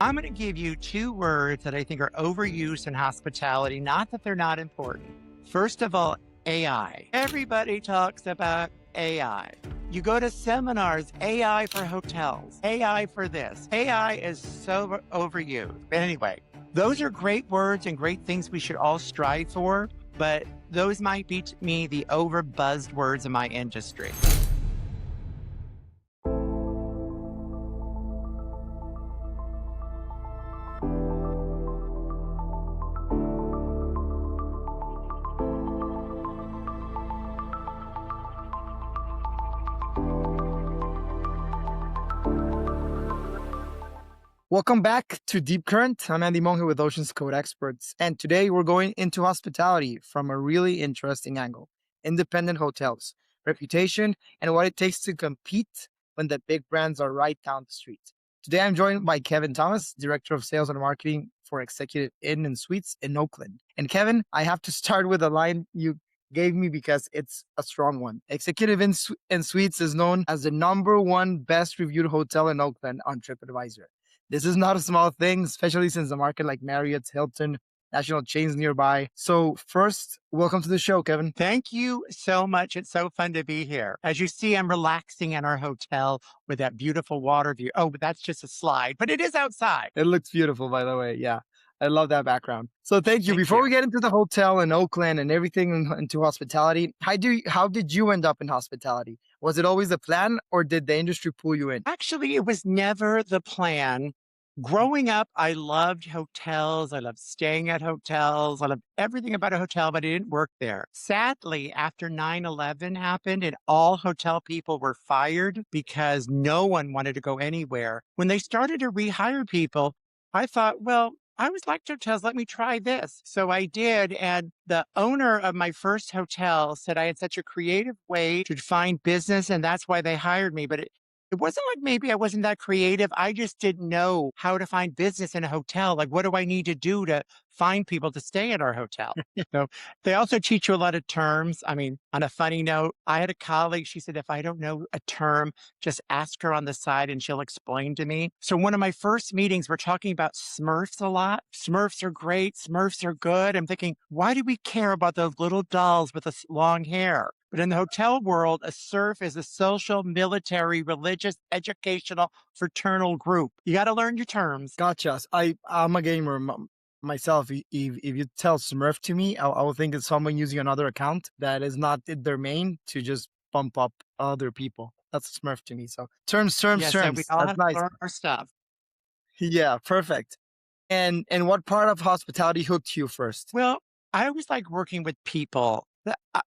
I'm going to give you two words that I think are overused in hospitality, not that they're not important. First of all, AI. Everybody talks about AI. You go to seminars, AI for hotels, AI for this. AI is so overused. But anyway, those are great words and great things we should all strive for, but those might be to me the overbuzzed words in my industry. Welcome back to Deep Current. I'm Andy Monge with Oceans Code Experts, and today we're going into hospitality from a really interesting angle: independent hotels, reputation, and what it takes to compete when the big brands are right down the street. Today I'm joined by Kevin Thomas, Director of Sales and Marketing for Executive Inn and Suites in Oakland. And Kevin, I have to start with a line you gave me because it's a strong one. Executive Inn and Suites is known as the #1 best reviewed hotel in Oakland on TripAdvisor. This is not a small thing, especially since the market like Marriott, Hilton, national chains nearby. So first, welcome to the show, Kevin. Thank you so much. It's so fun to be here. As you see, I'm relaxing in our hotel with that beautiful water view. Oh, but that's just a slide, but it is outside. It looks beautiful, by the way. Yeah, I love that background. So thank you. Thank Before you. we get into the hotel in Oakland and everything into hospitality, how did you end up in hospitality? Was it always the plan, or did the industry pull you in? Actually, it was never the plan. Growing up, I loved hotels. I loved staying at hotels. I loved everything about a hotel, but I didn't work there. Sadly, after 9/11 happened and all hotel people were fired because no one wanted to go anywhere, when they started to rehire people, I thought, well, I always liked hotels. Let me try this. So I did. And the owner of my first hotel said I had such a creative way to find business, and that's why they hired me. But it wasn't like maybe I wasn't that creative. I just didn't know how to find business in a hotel. Like, what do I need to do to find people to stay at our hotel? So they also teach you a lot of terms. I mean, on a funny note, I had a colleague, she said, if I don't know a term, just ask her on the side and she'll explain to me. So one of my first meetings, we're talking about Smurfs a lot. Smurfs are great. Smurfs are good. I'm thinking, why do we care about those little dolls with the long hair? But in the hotel world, a SURF is a social, military, religious, educational, fraternal group. You got to learn your terms. Gotcha. I'm a gamer myself. If you tell Smurf to me, I will think it's someone using another account that is not their main to just bump up other people. That's Smurf to me. So terms. Yeah, so we all That's have to nice. learn our stuff. Yeah, perfect. And what part of hospitality hooked you first? Well, I always like working with people.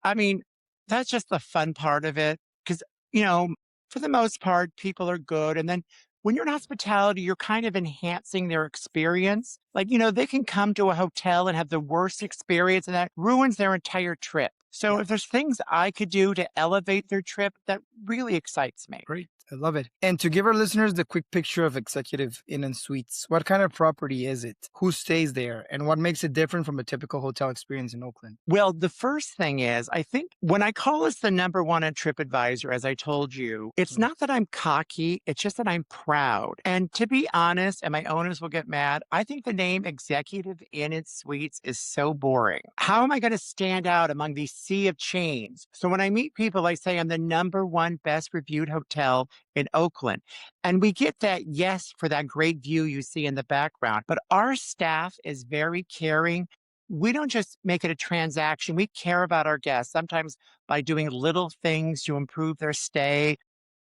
I mean, that's just the fun part of it. Because, for the most part, people are good. And then when you're in hospitality, you're kind of enhancing their experience. Like, they can come to a hotel and have the worst experience, and that ruins their entire trip. So Yeah, if there's things I could do to elevate their trip, that really excites me. great. I love it. And to give our listeners the quick picture of Executive Inn and Suites, what kind of property is it? Who stays there? And what makes it different from a typical hotel experience in Oakland? Well, the first thing is, I think when I call us the #1 on TripAdvisor, as I told you, it's not that I'm cocky, it's just that I'm proud. And to be honest, and my owners will get mad, I think the name Executive Inn and Suites is so boring. How am I going to stand out among these sea of chains? So when I meet people, I say I'm the #1 best reviewed hotel in Oakland. And we get that yes for that great view you see in the background. But our staff is very caring. We don't just make it a transaction. We care about our guests, sometimes by doing little things to improve their stay.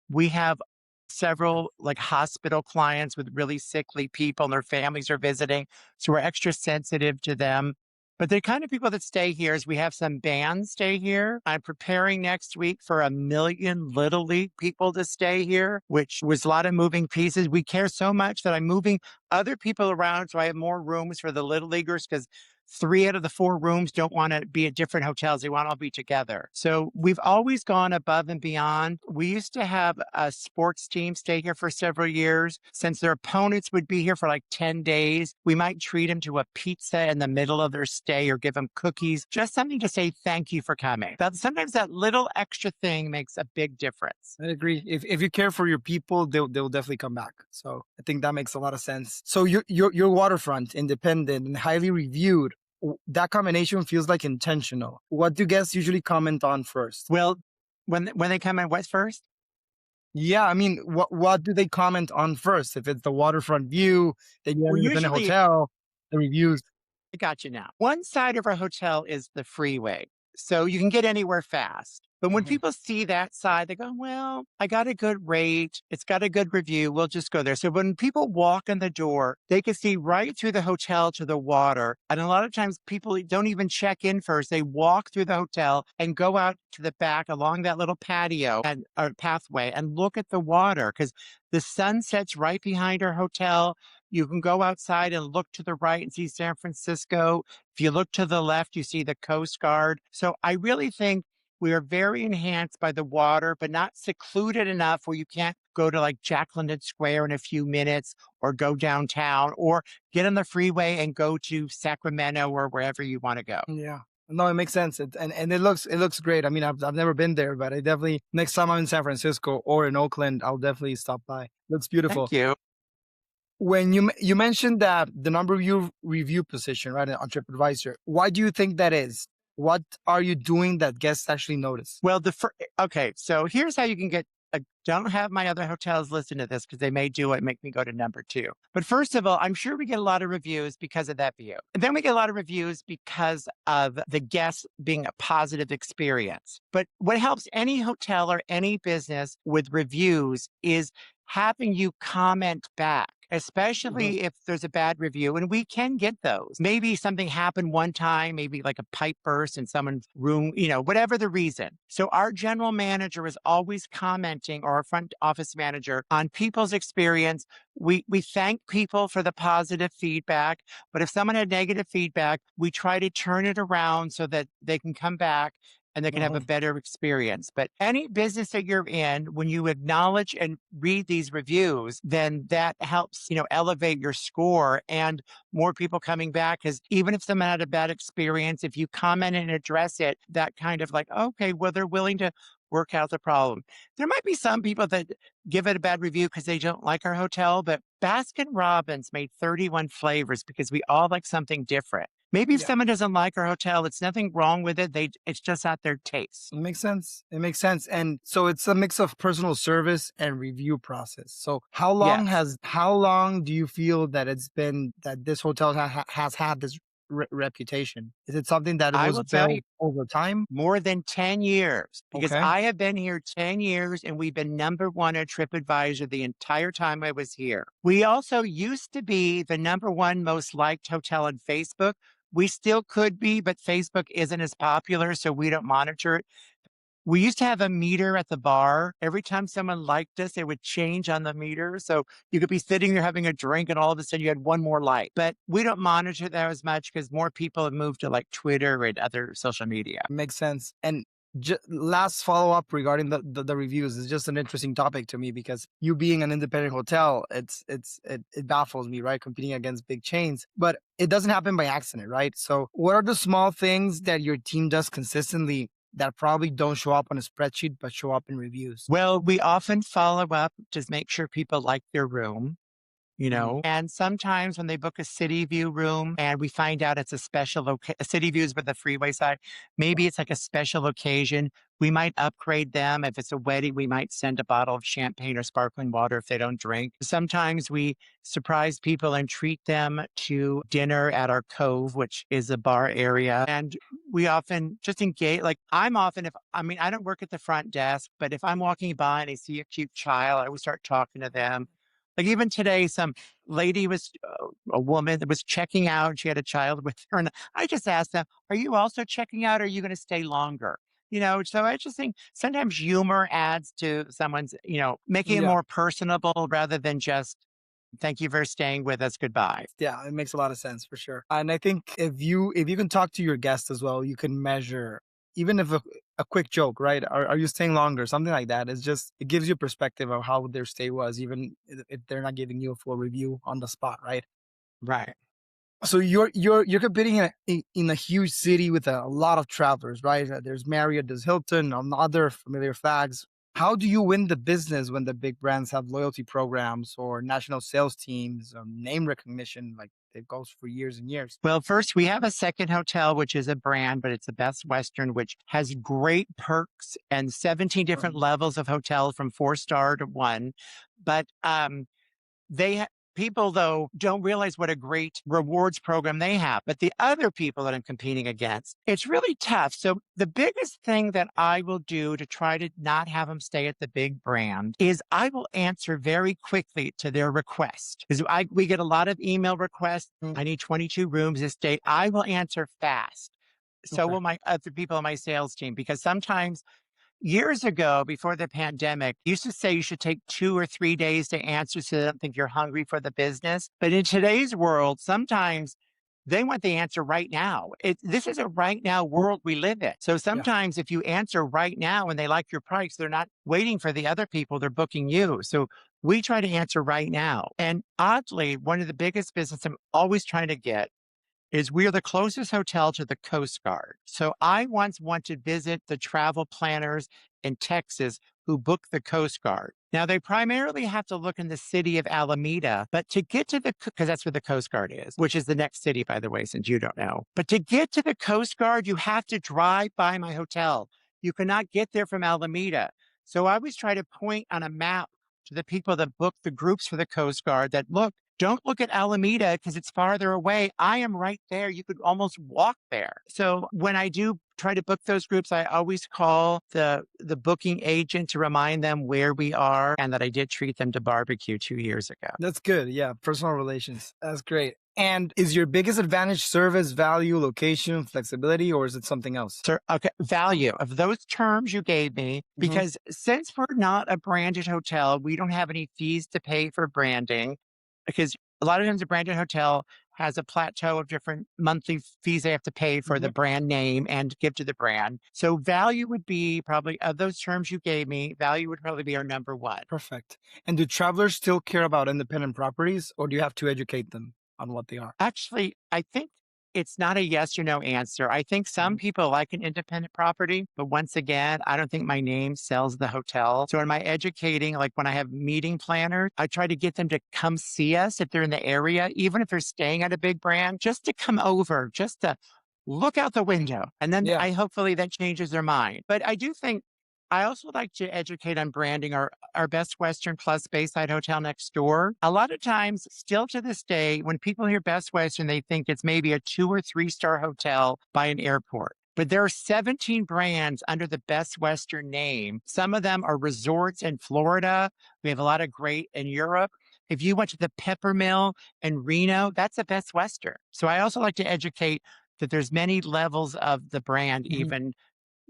We have several like hospital clients with really sickly people and their families are visiting. So we're extra sensitive to them. But the kind of people that stay here is we have some bands stay here. I'm preparing next week for 1 million Little League people to stay here, which was a lot of moving pieces. We care so much that I'm moving other people around so I have more rooms for the Little Leaguers because three out of the four rooms don't want to be at different hotels. They want to all be together. So we've always gone above and beyond. We used to have a sports team stay here for several years. Since their opponents would be here for like 10 days, we might treat them to a pizza in the middle of their stay or give them cookies, just something to say thank you for coming. But sometimes that little extra thing makes a big difference. I agree. If you care for your people, they'll definitely come back. So I think that makes a lot of sense. So your waterfront, independent and highly reviewed. That combination feels like intentional. What do guests usually comment on first? Well, when they come in, what's first? Yeah, I mean, what do they comment on first? If it's the waterfront view, then you have Well, an independent usually hotel, the reviews. I got you now. One side of our hotel is the freeway, so you can get anywhere fast. But when Mhm. people see that side, they go, well, I got a good rate. It's got a good review. We'll just go there. So when people walk in the door, they can see right through the hotel to the water. And a lot of times people don't even check in first. They walk through the hotel and go out to the back along that little patio and or pathway and look at the water because the sun sets right behind our hotel. You can go outside and look to the right and see San Francisco. If you look to the left, you see the Coast Guard. So I really think we are very enhanced by the water, but not secluded enough where you can't go to like Jack London Square in a few minutes or go downtown or get on the freeway and go to Sacramento or wherever you want to go. Yeah. No, it makes sense. And it looks great. I mean, I've never been there, but I definitely next time I'm in San Francisco or in Oakland, I'll definitely stop by. Looks Thank beautiful. you. When you mentioned that the number review position, right, on TripAdvisor, why do you think that is? What are you doing that guests actually notice? Well, okay, so here's how you can get. I don't have my other hotels listen to this because they may do it, make me go to number two. But first of all, I'm sure we get a lot of reviews because of that view. And then we get a lot of reviews because of the guests being a positive experience. But what helps any hotel or any business with reviews is having you comment back. Mhm. Especially if there's a bad review, and we can get those. Maybe something happened one time, maybe like a pipe burst in someone's room, whatever the reason. So our general manager is always commenting, or our front office manager, on people's experience. We thank people for the positive feedback, but if someone had negative feedback, we try to turn it around so that they can come back and they can have a Mhm. better experience. But any business that you're in, when you acknowledge and read these reviews, then that helps, elevate your score and more people coming back. Because even if someone had a bad experience, if you comment and address it, that kind of like, okay, well, they're willing to work out the problem. There might be some people that give it a bad review because they don't like our hotel, but Baskin Robbins made 31 flavors because we all like something different. Maybe if Yeah. someone doesn't like our hotel, it's nothing wrong with it. It's just not their taste. It makes sense. It makes sense. And so it's a mix of personal service and review process. So Yes. how long do you feel that it's been that this hotel has had this reputation? Is it something that it I was will tell you built over time? more than 10 years because Okay. I have been here 10 years and we've been number one at TripAdvisor the entire time I was here. We also used to be the number one most liked hotel on Facebook. We still could be, but Facebook isn't as popular, so we don't monitor it. We used to have a meter at the bar. Every time someone liked us, it would change on the meter. So you could be sitting there having a drink and all of a sudden you had one more like. But we don't monitor that as much because more people have moved to like Twitter and other social media. Makes sense. And last follow up regarding the reviews is just an interesting topic to me because you being an independent hotel, it baffles me, right? Competing against big chains, but it doesn't happen by accident, right? So, what are the small things that your team does consistently that probably don't show up on a spreadsheet but show up in reviews? Well, we often follow up to make sure people like their room. Mhm. And sometimes when they book a city view room and we find out it's a special a city views with the freeway side, maybe it's like a special occasion. We might upgrade them. If it's a wedding, we might send a bottle of champagne or sparkling water if they don't drink. Sometimes we surprise people and treat them to dinner at our Cove, which is a bar area. And we often just engage. Like I'm often, if I mean, I don't work at the front desk, but if I'm walking by and I see a cute child, I always start talking to them. Like even today, some lady was a woman that was checking out. And she had a child with her, and I just asked them, "Are you also checking out? Or are you going to stay longer?" So I just think sometimes humor adds to someone's, making it Yeah. more personable rather than just. Thank you for staying with us. Goodbye. Yeah, it makes a lot of sense for sure. And I think if you can talk to your guests as well, you can measure even if a quick joke, right? Are you staying longer? Something like that. It's just it gives you perspective of how their stay was, even if they're not giving you a full review on the spot, right? Right. So you're competing in a huge city with a lot of travelers, right? There's Marriott, there's Hilton, other familiar flags. How do you win the business when the big brands have loyalty programs or national sales teams, name recognition, like it goes for years and years? Well, first, we have a second hotel, which is a brand, but it's the Best Western, which has great perks and 17 different Um, levels of hotel from 4-star to one. But they people though don't realize what a great rewards program they have, but the other people that I'm competing against, it's really tough. So the biggest thing that I will do to try to not have them stay at the big brand is I will answer very quickly to their request, because we get a lot of email requests. mm, I need 22 rooms this day. I will answer fast. So okay. will my other people on my sales team, because sometimes years ago, before the pandemic, used to say you should take 2 or 3 days to answer so they don't think you're hungry for the business. But in today's world, sometimes they want the answer right now. This is a right now world we live in. So Yeah, sometimes if you answer right now and they like your price, they're not waiting for the other people, they're booking you. So we try to answer right now. And oddly, one of the biggest business I'm always trying to get is we're the closest hotel to the Coast Guard. So I once want to visit the travel planners in Texas who book the Coast Guard. Now they primarily have to look in the city of Alameda, but to get to because that's where the Coast Guard is, which is the next city, by the way, since you don't know. But to get to the Coast Guard, you have to drive by my hotel. You cannot get there from Alameda. So I always try to point on a map to the people that book the groups for the Coast Guard that look, don't look at Alameda because it's farther away. I am right there. You could almost walk there. So when I do try to book those groups, I always call the booking agent to remind them where we are and that I did treat them to barbecue 2 years ago. that's good. Yeah, personal relations. That's great. And is your biggest advantage service, value, location, flexibility, or is it something else? So, okay, value of those terms you gave me, Hmm. because since we're not a branded hotel, we don't have any fees to pay for branding, because a lot of times a branded hotel has a plateau of different monthly fees they have to pay for the Hmm. brand name and give to the brand. So value would be probably of those terms you gave me, value would probably be our number one. Perfect. And do travelers still care about independent properties, or do you have to educate them on what they are? Actually, I think it's not a yes or no answer. I think some Mhm. people like an independent property, but once again, I don't think my name sells the hotel. So, in my educating, like when I have meeting planners, I try to get them to come see us if they're in the area, even if they're staying at a big brand, just to come over, just to look out the window. And then Yeah. I hopefully that changes their mind. But I do think I also like to educate on branding our Best Western plus Bayside Hotel next door. A lot of times, still to this day, when people hear Best Western, they think it's maybe a 2 or 3-star hotel by an airport. But there are 17 brands under the Best Western name. Some of them are resorts in Florida. We have a lot of great in Europe. If you went to the Pepper Mill in Reno, that's a Best Western. So I also like to educate that there's many levels of the brand, Mhm. even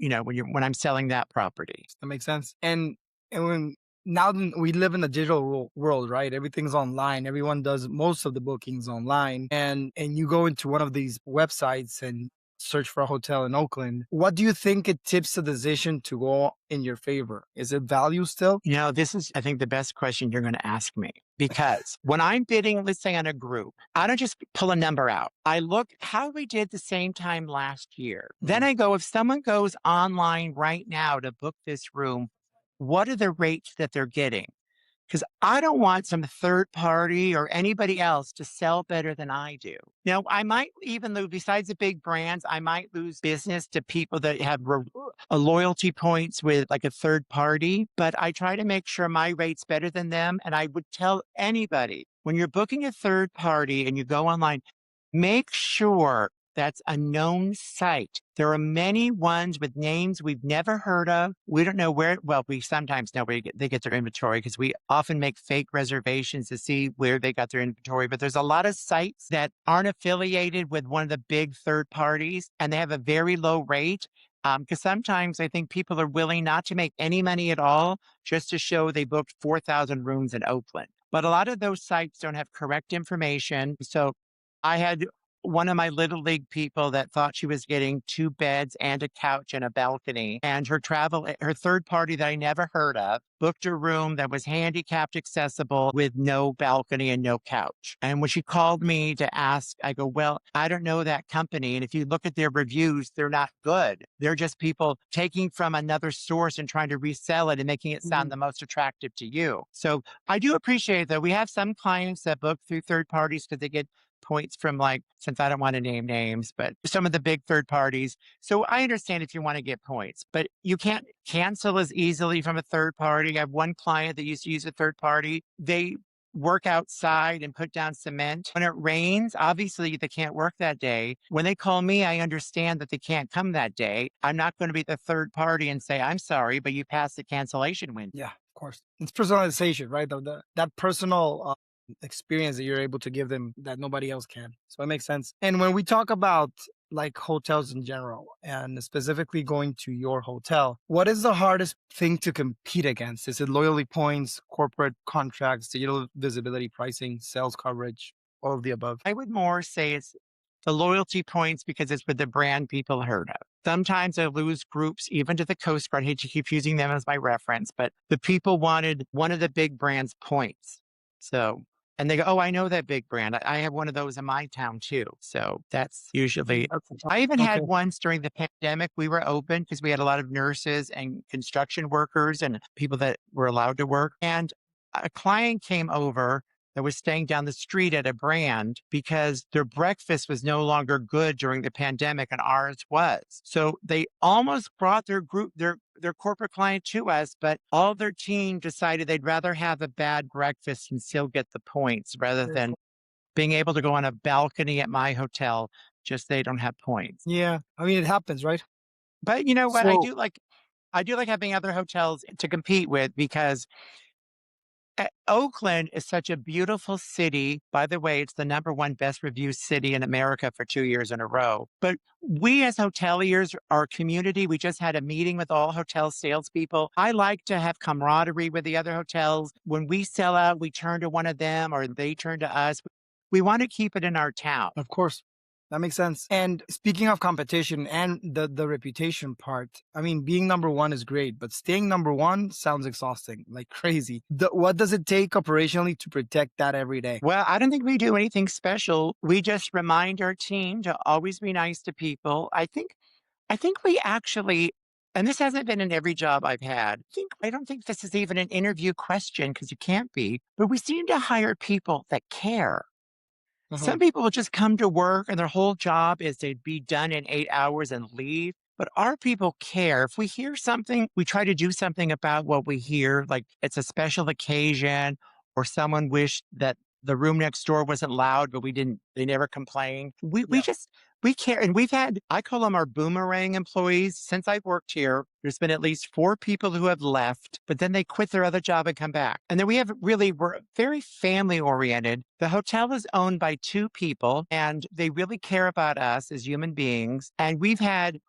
when I'm selling that property. That makes sense. And when now we live in a digital world, right? Everything's online. Everyone does most of the bookings online. And you go into one of these websites and search for a hotel in Oakland. What do you think it tips the decision to go in your favor? Is it value still? This is, I think, the best question you're going to ask me, because when I'm bidding, let's say on a group, I don't just pull a number out. I look how we did the same time last year. Then Mhm. I go, if someone goes online right now to book this room, what are the rates that they're getting? Because I don't want some third party or anybody else to sell better than I do. Now, I might even lose, besides the big brands, I might lose business to people that have a loyalty points with like a third party, but I try to make sure my rate's better than them. And I would tell anybody when you're booking a third party and you go online, make sure that's a known site. There are many ones with names we've never heard of. We don't know where, well, we sometimes know where they get their inventory, because we often make fake reservations to see where they got their inventory. But there's a lot of sites that aren't affiliated with one of the big third parties and they have a very low rate. Because sometimes I think people are willing not to make any money at all just to show they booked 4,000 rooms in Oakland. But a lot of those sites don't have correct information. So I had one of my little league people that thought she was getting two beds and a couch and a balcony. And her third party that I never heard of booked a room that was handicapped accessible with no balcony and no couch. And when she called me to ask, I go, well, I don't know that company. And if you look at their reviews, they're not good. They're just people taking from another source and trying to resell it and making it sound Mhm. the most attractive to you. So I do appreciate that we have some clients that book through third parties because they get points from, like, since I don't want to name names, but some of the big third parties. So I understand if you want to get points, but you can't cancel as easily from a third party. I have one client that used to use a third party. They work outside and put down cement. When it rains, obviously they can't work that day. When they call me, I understand that they can't come that day. I'm not going to be the third party and say, I'm sorry, but you passed the cancellation window. Yeah, of course. It's personalization, right? That personal experience that you're able to give them that nobody else can. So it makes sense. And when we talk about like hotels in general and specifically going to your hotel, what is the hardest thing to compete against? Is it loyalty points, corporate contracts, digital visibility, pricing, sales coverage, all of the above? I would more say it's the loyalty points because it's with the brand people heard of. Sometimes I lose groups, even to the Coast Guard. I hate to keep using them as my reference, but the people wanted one of the big brands' points. So, and they go, oh, I know that big brand. I have one of those in my town too. So that's usually, That's the top. I even Okay. had once during the pandemic, we were open because we had a lot of nurses and construction workers and people that were allowed to work. And a client came over that was staying down the street at a brand because their breakfast was no longer good during the pandemic and ours was. So they almost brought their corporate client to us, but all their team decided they'd rather have a bad breakfast and still get the points rather Very than cool. being able to go on a balcony at my hotel, just they don't have points. Yeah. I mean, it happens, right? But you know what? So, I do like having other hotels to compete with because Oakland is such a beautiful city. By the way, it's the number one best reviewed city in America for 2 years in a row. But we as hoteliers, our community, we just had a meeting with all hotel salespeople. I like to have camaraderie with the other hotels. When we sell out, we turn to one of them or they turn to us. We want to keep it in our town. of course. That makes sense. And speaking of competition and the reputation part, I mean, being number one is great, but staying number one sounds exhausting, like crazy. What does it take operationally to protect that every day? Well, I don't think we do anything special. We just remind our team to always be nice to people. I think we actually, and this hasn't been in every job I've had. I don't think this is even an interview question because you can't be, but we seem to hire people that care. Uh-huh. Some people will just come to work and their whole job is to be done in 8 hours and leave. But our people care. If we hear something, we try to do something about what we hear, like it's a special occasion or someone wished that the room next door wasn't loud, but they never complained. We Yeah, just, we care. And we've had, I call them our boomerang employees. Since I've worked here, there's been at least four people who have left, but then they quit their other job and come back. And then we're very family oriented. The hotel is owned by two people and they really care about us as human beings. And we've had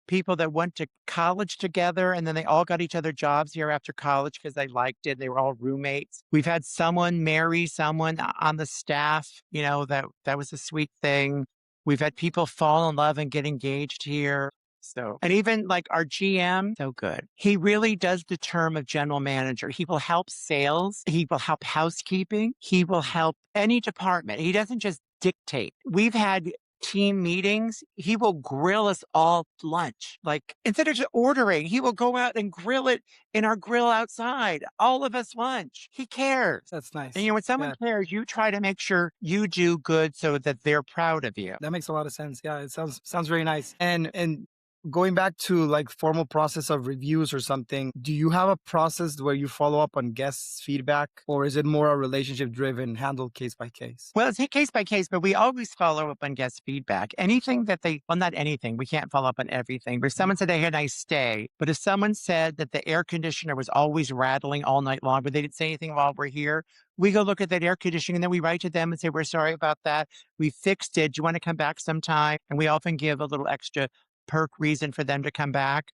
people that went to college together and then they all got each other jobs here after college because they liked it. They were all roommates. We've had someone marry someone on the staff, that was a sweet thing. We've had people fall in love and get engaged here. So, and even like our GM, so good. He really does the term of general manager. He will help sales. He will help housekeeping. He will help any department. He doesn't just dictate. We've had team meetings, he will grill us all lunch. Like instead of just ordering, he will go out and grill it in our grill outside, all of us lunch. He cares. that's And nice. when someone Yeah, cares, you try to make sure you do good so that they're proud of you. that makes a lot of sense. Yeah, it sounds very nice. And going back to like formal process of reviews or something, do you have a process where you follow up on guests' feedback, or is it more a relationship driven, handled case by case? Well, it's case by case, but we always follow up on guest feedback. Anything that well, not anything, we can't follow up on everything. But if Mhm. someone said they had a nice stay, but if someone said that the air conditioner was always rattling all night long, but they didn't say anything while we're here, we go look at that air conditioning and then we write to them and say, we're sorry about that. We fixed it. Do you want to come back sometime? And we often give a little extra perk reason for them to come back.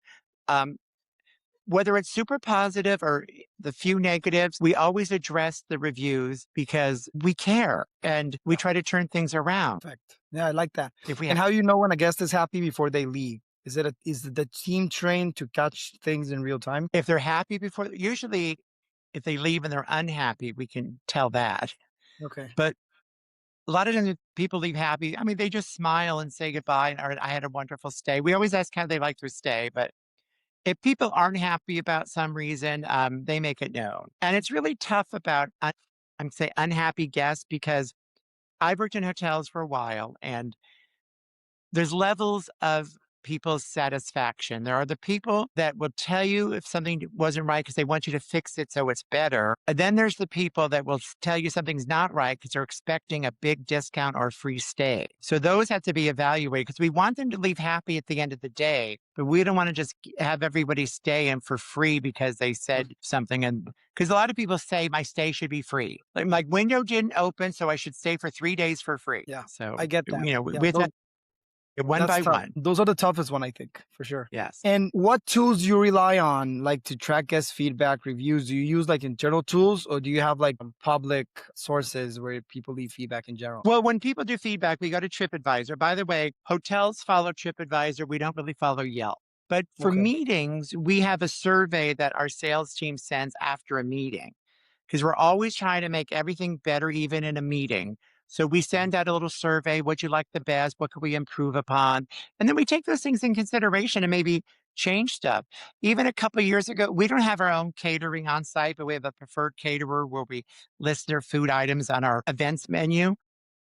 Um, whether it's super positive or the few negatives, we always address the reviews because we care and we Yeah, try to turn things around. perfect. Yeah, I like that. If we And how you know when a guest is happy before they leave? Is the team trained to catch things in real time? if they're happy before, usually if they leave and they're unhappy, we can tell that. Okay. But a lot of times if people leave happy, I mean, they just smile and say goodbye or I had a wonderful stay. We always ask how they like their stay, but if people aren't happy about some reason, they make it known. And it's really tough about, I'm say unhappy guests because I've worked in hotels for a while and there's levels of people's satisfaction. There are the people that will tell you if something wasn't right because they want you to fix it so it's better. And then there's the people that will tell you something's not right because they're expecting a big discount or free stay. So those have to be evaluated because we want them to leave happy at the end of the day, but we don't want to just have everybody stay in for free because they Mm. said something. And because a lot of people say my stay should be free. Like my window didn't open, so I should stay for 3 days for free. Yeah, I So, get that. you know, Yeah, with that, one that's by tough. one. Those are the toughest one, I think, for sure. Yes. And what tools do you rely on, like to track guest feedback reviews? Do you use like internal tools, or do you have like public sources where people leave feedback in general? Well, when people do feedback, we go to TripAdvisor. By the way, hotels follow TripAdvisor. We don't really follow Yelp. But for Okay. meetings, we have a survey that our sales team sends after a meeting because we're always trying to make everything better, even in a meeting. So we send out a little survey. What you like the best? What can we improve upon? And then we take those things in consideration and maybe change stuff. Even a couple of years ago, we don't have our own catering on site, but we have a preferred caterer where we list their food items on our events menu.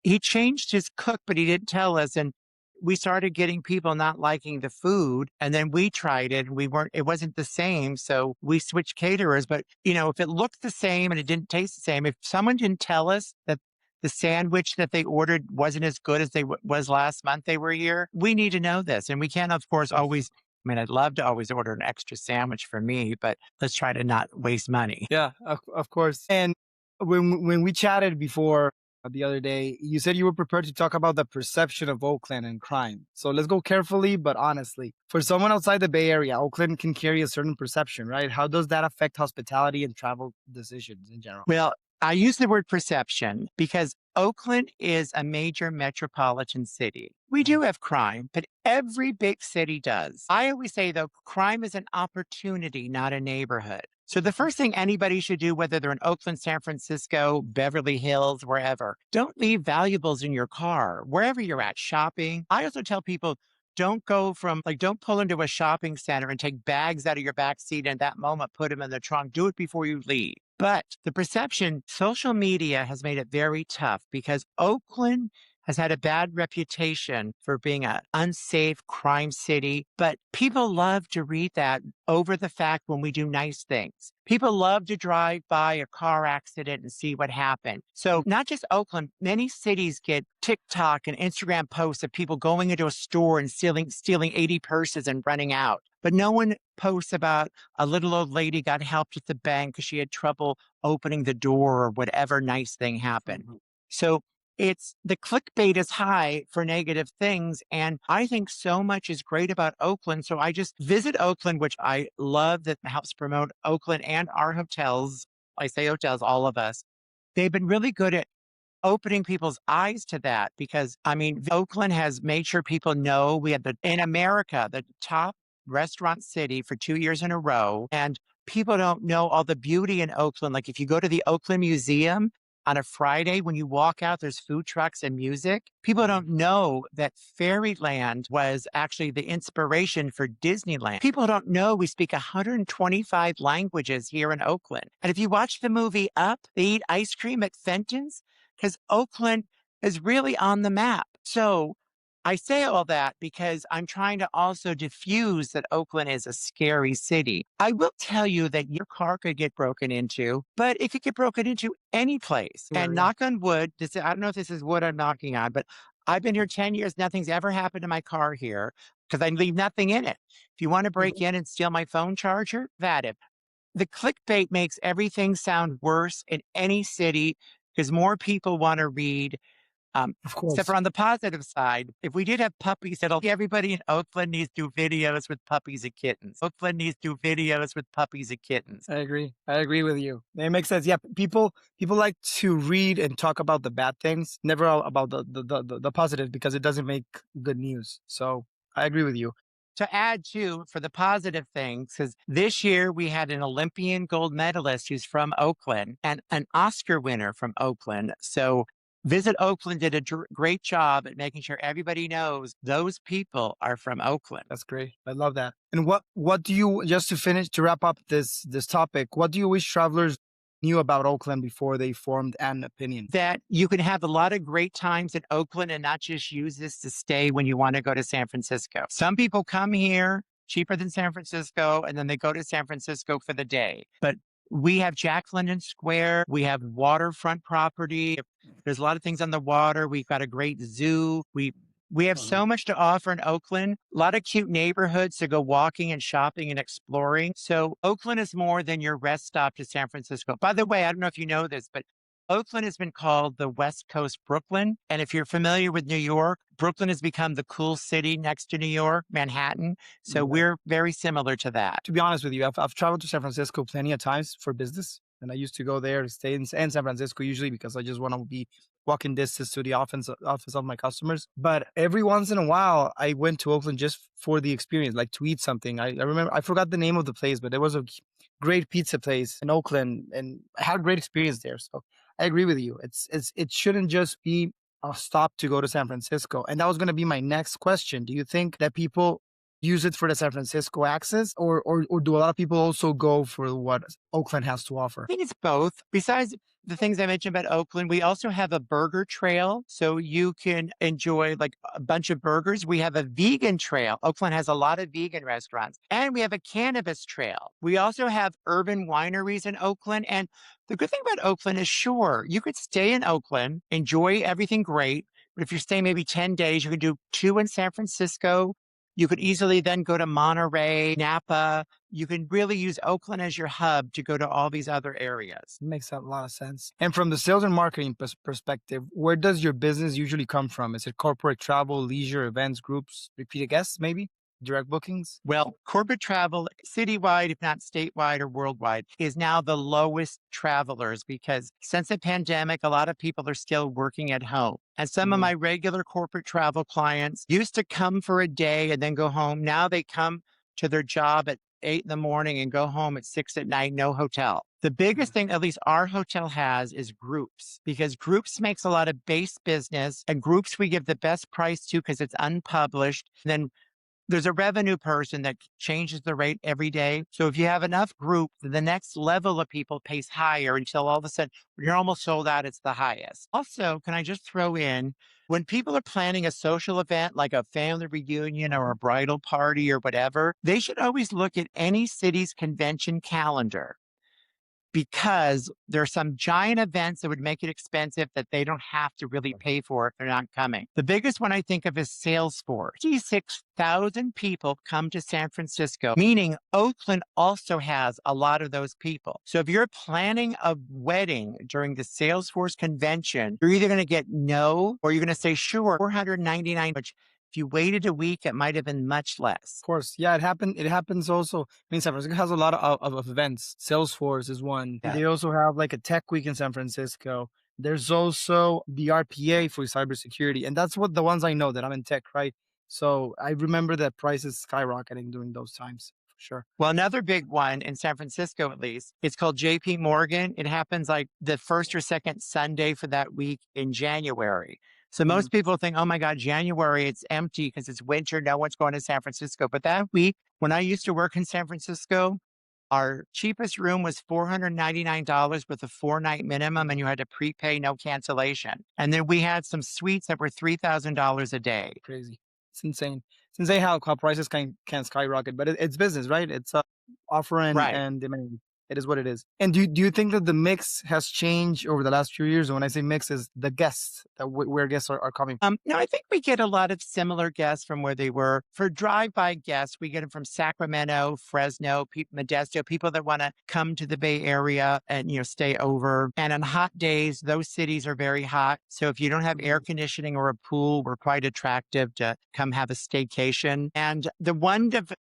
He changed his cook, but he didn't tell us. And we started getting people not liking the food. And then we tried it and it wasn't the same. So we switched caterers. But, you know, if it looked the same and it didn't taste the same, if someone didn't tell us that the sandwich that they ordered wasn't as good as was last month they were here, we need to know this. And we can't, of course, always. I mean, I'd love to always order an extra sandwich for me, but let's try to not waste money. Yeah, of course. And when we chatted before the other day, you said you were prepared to talk about the perception of Oakland and crime. So let's go carefully but honestly. For someone outside the Bay Area, Oakland can carry a certain perception, right? How does that affect hospitality and travel decisions in general? Well, I use the word perception because Oakland is a major metropolitan city. We Mhm. do have crime, but every big city does. I always say, though, crime is an opportunity, not a neighborhood. So the first thing anybody should do, whether they're in Oakland, San Francisco, Beverly Hills, wherever, don't leave valuables in your car, wherever you're at shopping. I also tell people, don't pull into a shopping center and take bags out of your back seat and at that moment put them in the trunk. Do it before you leave. But the perception, social media has made it very tough because Oakland has had a bad reputation for being an unsafe crime city. But people love to read that over the fact when we do nice things. People love to drive by a car accident and see what happened. So, not just Oakland, many cities get TikTok and Instagram posts of people going into a store and stealing 80 purses and running out. But no one posts about a little old lady got helped at the bank because she had trouble opening the door or whatever nice thing happened. Mhm. So it's the clickbait is high for negative things. And I think so much is great about Oakland. So I just visit Oakland, which I love that helps promote Oakland and our hotels. I say hotels, all of us. They've been really good at opening people's eyes to that because I mean, Oakland has made sure people know we have in America, the top restaurant city for 2 years in a row. And people don't know all the beauty in Oakland. Like if you go to the Oakland Museum on a Friday, when you walk out, there's food trucks and music. People Mhm. don't know that Fairyland was actually the inspiration for Disneyland. People don't know we speak 125 languages here in Oakland. And if you watch the movie Up, they eat ice cream at Fenton's because Oakland is really on the map. So I say all that because I'm trying to also diffuse that Oakland is a scary city. I will tell you that your car could get broken into, but it could get broken into any place. Where, And yeah. knock on wood, I don't know if this is wood I'm knocking on, but I've been here 10 years. Nothing's ever happened to my car here because I leave nothing in it. If you want to break Mhm. in and steal my phone charger, that it. The clickbait makes everything sound worse in any city because more people want to read Of Except course. for on the positive side, if we did have puppies, it'll everybody in Oakland needs to do videos with puppies and kittens. Oakland needs to do videos with puppies and kittens. I agree. I agree with you. It makes sense. Yeah, people like to read and talk about the bad things, never about the positive because it doesn't make good news. So I agree with you. To add to for the positive things, because this year we had an Olympian gold medalist who's from Oakland and an Oscar winner from Oakland. So Visit Oakland did a great job at making sure everybody knows those people are from Oakland. That's great. I love that. And what do you, just to finish, to wrap up this topic, what do you wish travelers knew about Oakland before they formed an opinion? That you can have a lot of great times in Oakland and not just use this to stay when you want to go to San Francisco. Some people come here cheaper than San Francisco and then they go to San Francisco for the day. But we have Jack London Square. We have waterfront property. There's a lot of things on the water. We've got a great zoo. We have so much to offer in Oakland, a lot of cute neighborhoods to go walking and shopping and exploring. So Oakland is more than your rest stop to San Francisco. By the way, I don't know if you know this, but Oakland has been called the West Coast Brooklyn. And if you're familiar with New York, Brooklyn has become the cool city next to New York, Manhattan. So we're very similar to that. To be honest with you, I've traveled to San Francisco plenty of times for business, and I used to go there to stay in San Francisco usually because I just want to be walking distance to the office of my customers. But every once in a while, I went to Oakland just for the experience, like to eat something. I remember I forgot the name of the place, but there was a great pizza place in Oakland, and I had a great experience there. So I agree with you. It shouldn't just be a stop to go to San Francisco. And that was going to be my next question. Do you think that people use it for the San Francisco access, or do a lot of people also go for what Oakland has to offer? I think it's both. Besides the things I mentioned about Oakland, we also have a burger trail. So you can enjoy like a bunch of burgers. We have a vegan trail. Oakland has a lot of vegan restaurants. And we have a cannabis trail. We also have urban wineries in Oakland. And the good thing about Oakland is sure, you could stay in Oakland, enjoy everything great. But if you're staying maybe 10 days, you could do 2 in San Francisco. You could easily then go to Monterey, Napa. You can really use Oakland as your hub to go to all these other areas. Makes a lot of sense. And from the sales and marketing perspective, where does your business usually come from? Is it corporate travel, leisure, events, groups, repeated guests, maybe? Direct bookings? Well, corporate travel, citywide, if not statewide or worldwide, is now the lowest travelers because since the pandemic, a lot of people are still working at home. And some of my regular corporate travel clients used to come for a day and then go home. Now they come to their job at 8 in the morning and go home at 6 at night, no hotel. The biggest thing, at least our hotel has, is groups because groups makes a lot of base business and groups we give the best price to because it's unpublished. Then there's a revenue person that changes the rate every day. So if you have enough group, the next level of people pays higher until all of a sudden when you're almost sold out, it's the highest. Also, can I just throw in when people are planning a social event like a family reunion or a bridal party or whatever, they should always look at any city's convention calendar because there are some giant events that would make it expensive that they don't have to really pay for if they're not coming. The biggest one I think of is Salesforce. 56,000 people come to San Francisco, meaning Oakland also has a lot of those people. So if you're planning a wedding during the Salesforce convention, you're either going to get no or you're going to say, sure, 499, which if you waited a week, it might have been much less. Of course. Yeah, it happened. It happens also. I mean, San Francisco has a lot of events. Salesforce is one. Yeah. They also have like a tech week in San Francisco. There's also the RPA for cybersecurity. And that's what the ones I know that I'm in tech, right? So I remember that prices skyrocketing during those times for sure. Well, another big one in San Francisco, at least, it's called JP Morgan. It happens like the first or second Sunday for that week in January. So most people think, oh my God, January, it's empty because it's winter. No one's going to San Francisco. But that week, when I used to work in San Francisco, our cheapest room was $499 with a 4-night minimum, and you had to prepay, no cancellation. And then we had some suites that were $3,000 a day. Crazy. It's insane. It's insane how prices can skyrocket, but it's business, right? It's offer Right. and demand. It is what it is. And do you think that the mix has changed over the last few years? And when I say mix, is the guests that where guests are coming from? No, I think we get a lot of similar guests from where they were. For drive-by guests, we get them from Sacramento, Fresno, Modesto, people that want to come to the Bay Area and stay over. And on hot days, those cities are very hot. So if you don't have air Mhm. conditioning or a pool, we're quite attractive to come have a staycation. And the one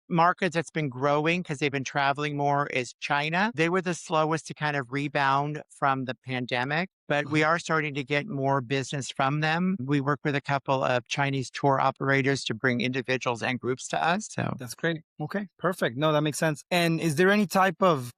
market that's been growing because they've been traveling more is China. They were the slowest to kind of rebound from the pandemic, but we Mhm. are starting to get more business from them. We work with a couple of Chinese tour operators to bring individuals and groups to us. So That's great. Okay, perfect. No, that makes sense. And is there any type of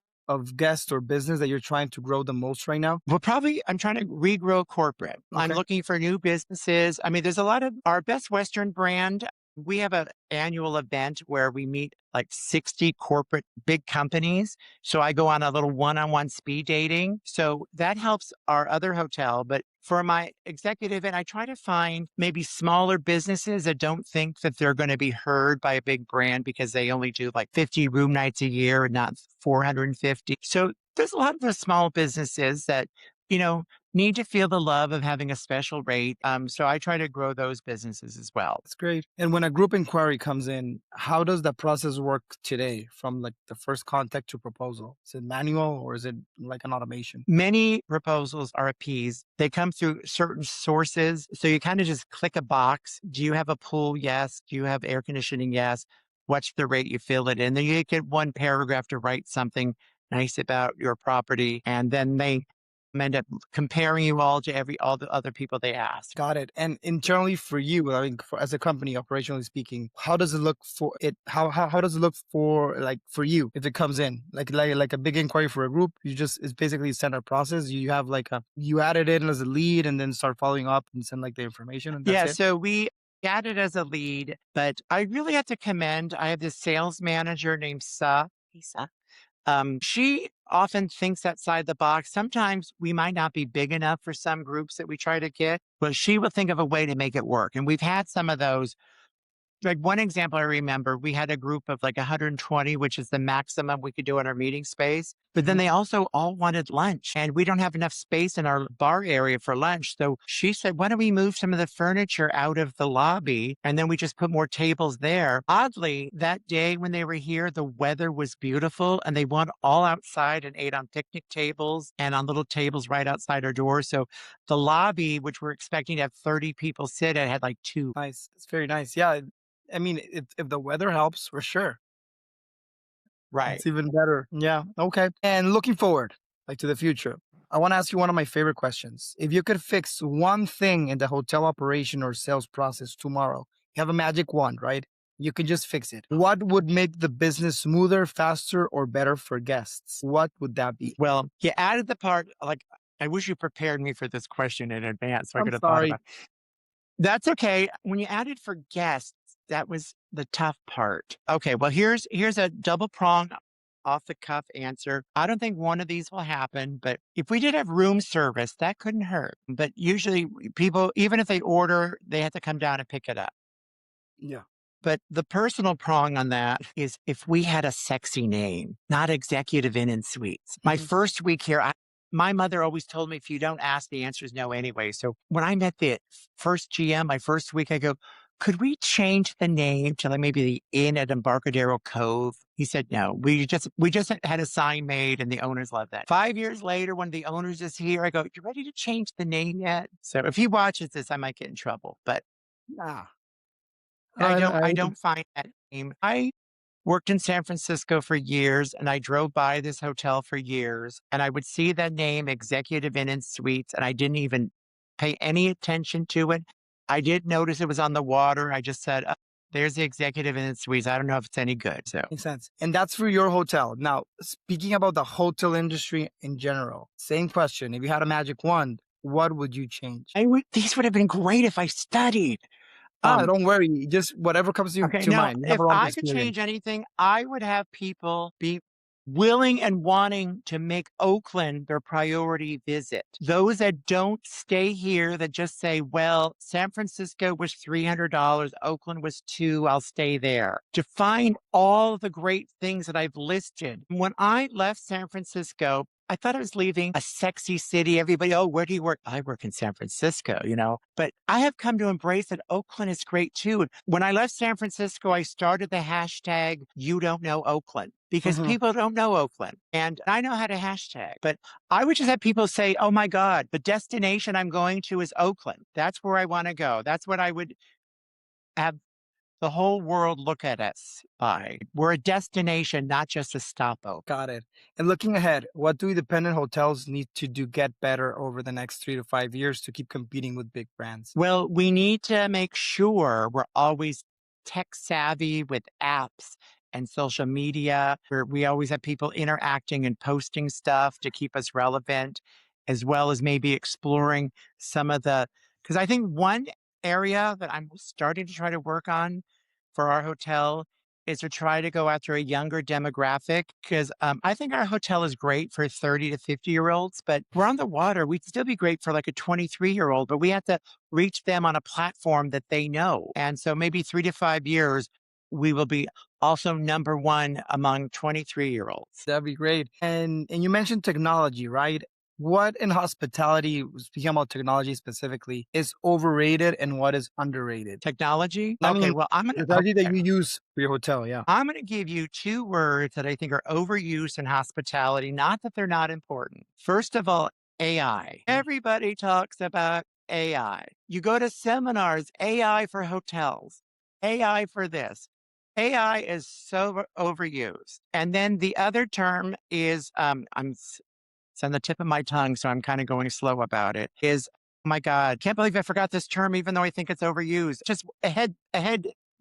guest or business that you're trying to grow the most right now? I'm trying to regrow corporate. I'm Okay. looking for new businesses. I mean, there's a lot of our Best Western brand. We have an annual event where we meet like 60 corporate big companies. So I go on a little one on one speed dating. So that helps our other hotel. But for my executive, and I try to find maybe smaller businesses that don't think that they're going to be heard by a big brand because they only do like 50 room nights a year and not 450. So there's a lot of the small businesses that, you know, need to feel the love of having a special rate. So I try to grow those businesses as well. That's great. And when a group inquiry comes in, how does the process work today from like the first contact to proposal? Is it manual or is it like an automation? Many proposals are appeased. They come through certain sources. So you kind of just click a box. Do you have a pool? Yes. Do you have air conditioning? Yes. What's the rate? You fill it in. Then you get one paragraph to write something nice about your property. And then they end up comparing you all to all the other people they asked. Got it. And internally for you, I mean, as a company, operationally speaking, how does it look for it? How does it look for like for you if it comes in like a big inquiry for a group? You just it's basically a standard process. You have like a you add it in as a lead and then start following up and send like the information and that's Yeah, it. so we got it as a lead, but I really have to commend. I have this sales manager named Lisa. She often thinks outside the box. Sometimes we might not be big enough for some groups that we try to get, but she will think of a way to make it work. And we've had some of those. Like one example I remember, we had a group of like 120, which is the maximum we could do in our meeting space. But then Mhm. they also all wanted lunch and we don't have enough space in our bar area for lunch. So she said, why don't we move some of the furniture out of the lobby and then we just put more tables there? Oddly, that day when they were here, the weather was beautiful and they went all outside and ate on picnic tables and on little tables right outside our door. So the lobby, which we're expecting to have 30 people sit at, had like two. Nice. It's very nice. Yeah. I mean, if the weather helps, for sure. Right. It's even better. Yeah. Okay. And looking forward, like to the future, I want to ask you one of my favorite questions. If you could fix one thing in the hotel operation or sales process tomorrow, you have a magic wand, right? You can just fix it. What would make the business smoother, faster, or better for guests? What would that be? Well, you added the part like, I wish you prepared me for this question in advance so I I'm could have thought sorry. about it. That's okay. When you added for guests, that was the tough part. Okay, well here's a double prong off the cuff answer. I don't think one of these will happen, but if we did have room service, that couldn't hurt. But usually people, even if they order, they have to come down and pick it up. Yeah. But the personal prong on that is if we had a sexy name, not Executive Inn and Suites. My Mhm. first week here, my mother always told me if you don't ask, the answer is no anyway. So when I met the first GM, my first week, I go, could we change the name to like maybe the Inn at Embarcadero Cove? He said no. We just had a sign made and the owners love that. 5 years later, when the owners is here, I go, you ready to change the name yet? So if he watches this, I might get in trouble. But Ah, I I, don't I, I don't find that name. I worked in San Francisco for years and I drove by this hotel for years and I would see that name Executive Inn and Suites and I didn't even pay any attention to it. I did notice it was on the water. I just said, there's the Executive Inn and Suites. I don't know if it's any good. So makes sense. And that's for your hotel. Now, speaking about the hotel industry in general, same question. If you had a magic wand, what would you change? these would have been great if I studied. Ah, Um, don't worry. Just whatever comes okay, to no, mind. You have if a lot of I could experience. change anything, I would have people be willing and wanting to make Oakland their priority visit. Those that don't stay here, that just say, well, San Francisco was $300, Oakland was 2, I'll stay there. To find all the great things that I've listed. When I left San Francisco, I thought I was leaving a sexy city. Everybody, oh, where do you work? I work in San Francisco, you know. But I have come to embrace that Oakland is great too. When I left San Francisco, I started the hashtag You Don't Know Oakland because Mhm. people don't know Oakland. And I know how to hashtag, but I would just have people say, oh my God, the destination I'm going to is Oakland. That's where I want to go. That's what I would have the whole world look at us by. We're a destination, not just a stopover. Got it. And looking ahead, what do independent hotels need to do get better over the next 3 to 5 years to keep competing with big brands? Well, we need to make sure we're always tech savvy with apps and social media, where we always have people interacting and posting stuff to keep us relevant, as well as maybe exploring some of the, because I think one area that I'm starting to try to work on for our hotel is to try to go after a younger demographic because I think our hotel is great for 30 to 50-year-olds, but we're on the water. We'd still be great for like a 23-year-old, but we have to reach them on a platform that they know. And so maybe 3 to 5 years, we will be also number one among 23-year-olds. That'd be great. And you mentioned technology, right? What in hospitality, speaking about technology specifically, is overrated and what is underrated? Technology? I Okay, mean, well, technology that you use for your hotel, yeah. I'm going to give you two words that I think are overused in hospitality, not that they're not important. First of all, AI. Everybody talks about AI. You go to seminars, AI for hotels, AI for this. AI is so overused. And then the other term is, it's on the tip of my tongue, so I'm kind of going slow about it, is, oh my God, can't believe I forgot this term, even though I think it's overused. Just a head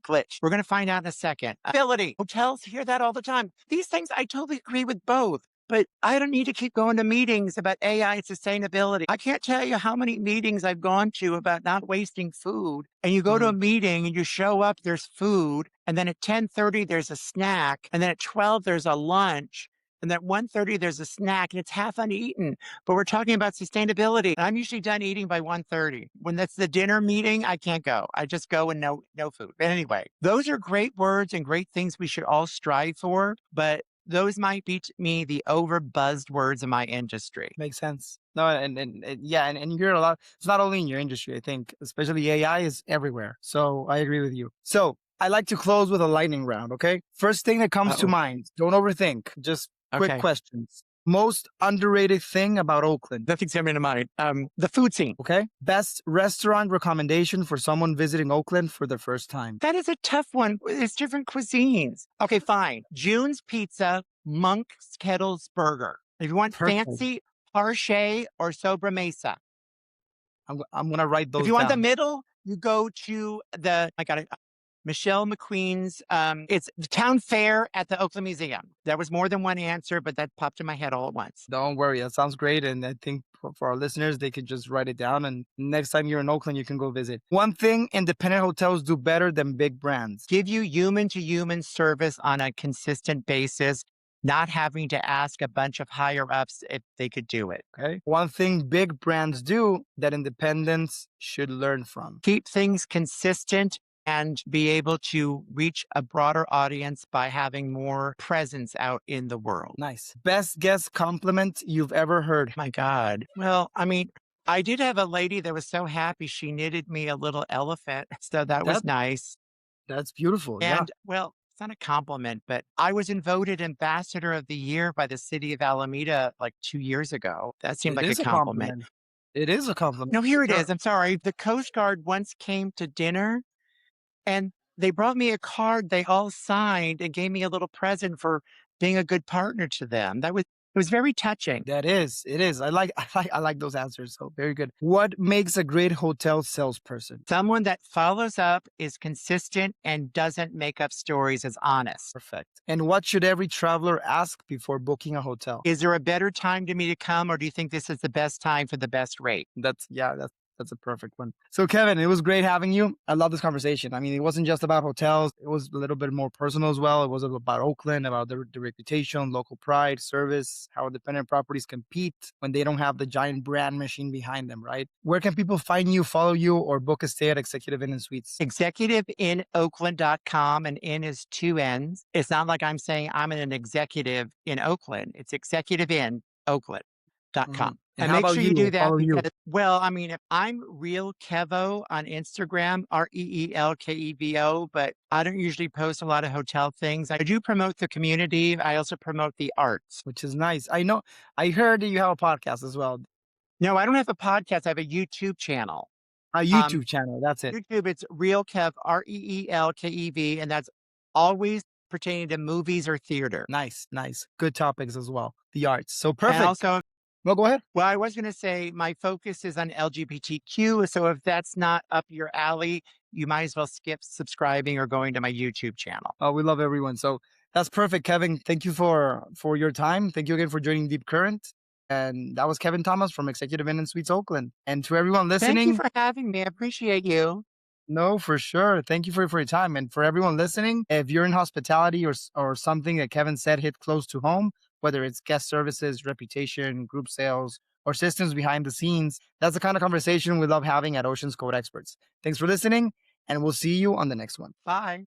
glitch. We're going to find out in a second. Ability. Hotels hear that all the time. These things, I totally agree with both. But I don't need to keep going to meetings about AI and sustainability. I can't tell you how many meetings I've gone to about not wasting food. And you go to a Mhm. meeting and you show up, there's food. And then at 10:30, there's a snack. And then at 12, there's a lunch. And at 1:30, there's a snack and it's half uneaten. But we're talking about sustainability. I'm usually done eating by 1:30. When that's the dinner meeting, I can't go. I just go and no food. But anyway, those are great words and great things we should all strive for. But those might be to me the over buzzed words in my industry. Makes sense. No, and yeah, and you hear a lot. It's not only in your industry, I think, especially AI is everywhere. So I agree with you. So I like to close with a lightning round, okay? First thing that comes to Oh, mind, don't overthink, just quick okay. questions. Most underrated thing about Oakland, Nothing's coming to mind. The food scene. okay? Best restaurant recommendation for someone visiting Oakland for the first time. That is a tough one. It's different cuisines. Okay, fine. June's Pizza, Monk's Kettle's Burger. If you want Perfect. fancy, Parche or Sobremesa. I'm gonna write If those you want the down. middle, you go to I got it. Michelle McQueen's, it's the town fair at the Oakland Museum. There was more than one answer, but that popped in my head all at once. Don't worry, that sounds great. And I think for our listeners, they could just write it down. And next time you're in Oakland, you can go visit. One thing independent hotels do better than big brands. Give you human to human service on a consistent basis, not having to ask a bunch of higher ups if they could do it. Okay. One thing big brands do that independents should learn from. Keep things consistent and be able to reach a broader audience by having more presence out in the world. Nice. Best guest compliment you've ever heard. My God. Well, I mean, I did have a lady that was so happy she knitted me a little elephant. So that That was nice. that's beautiful. Yeah. And well, it's not a compliment, but I was voted Ambassador of the Year by the city of Alameda like 2 years ago. That seemed It like a is a compliment. compliment. It is a compliment No, for here it is. sure. I'm sorry. The Coast Guard once came to dinner and they brought me a card they all signed and gave me a little present for being a good partner to them. It was very touching. That is, it is. I like those answers. So very good. What makes a great hotel salesperson? Someone that follows up, is consistent, and doesn't make up stories, is honest. Perfect. And what should every traveler ask before booking a hotel? Is there a better time to me to come, or do you think this is the best time for the best rate? That's yeah, That's a perfect one. So, Kevin, it was great having you. I love this conversation. I mean, it wasn't just about hotels, it was a little bit more personal as well. It was about Oakland, about the reputation, local pride, service, how independent properties compete when they don't have the giant brand machine behind them, right? Where can people find you, follow you, or book a stay at Executive Inn and Suites? ExecutiveInnOakland.com, and Inn is two N's. It's not like I'm saying I'm an executive in Oakland. It's Mhm. ExecutiveInnOakland.com. And And how make about sure you? you do Or that follow you? because, well, I mean, if I'm Real Kevo on Instagram, ReelKevo, but I don't usually post a lot of hotel things. I do promote the community. I also promote the arts. Which is nice. I know. I heard that you have a podcast as well, No, I don't have a podcast. I have a YouTube channel. a Um, YouTube channel. That's it. YouTube, it's Real Kev, Reelkev, and that's always pertaining to movies or theater. Nice, nice. Good topics as well. The arts. So And perfect. also, Well, go ahead. well, I was going to say my focus is on LGBTQ. So if that's not up your alley, you might as well skip subscribing or going to my YouTube channel. Oh, we love everyone. So that's perfect, Kevin. Thank you for your time. Thank you again for joining Deep Current. And that was Kevin Thomas from Executive Inn and Suites Oakland. And to everyone Thank you listening, for having me. I appreciate you. no, for sure. Thank you for your time. And for everyone listening, if you're in hospitality or something that Kevin said hit close to home, whether it's guest services, reputation, group sales, or systems behind the scenes, that's the kind of conversation we love having at Ocean's Code Experts. Thanks for listening, and we'll see you on the next one. Bye.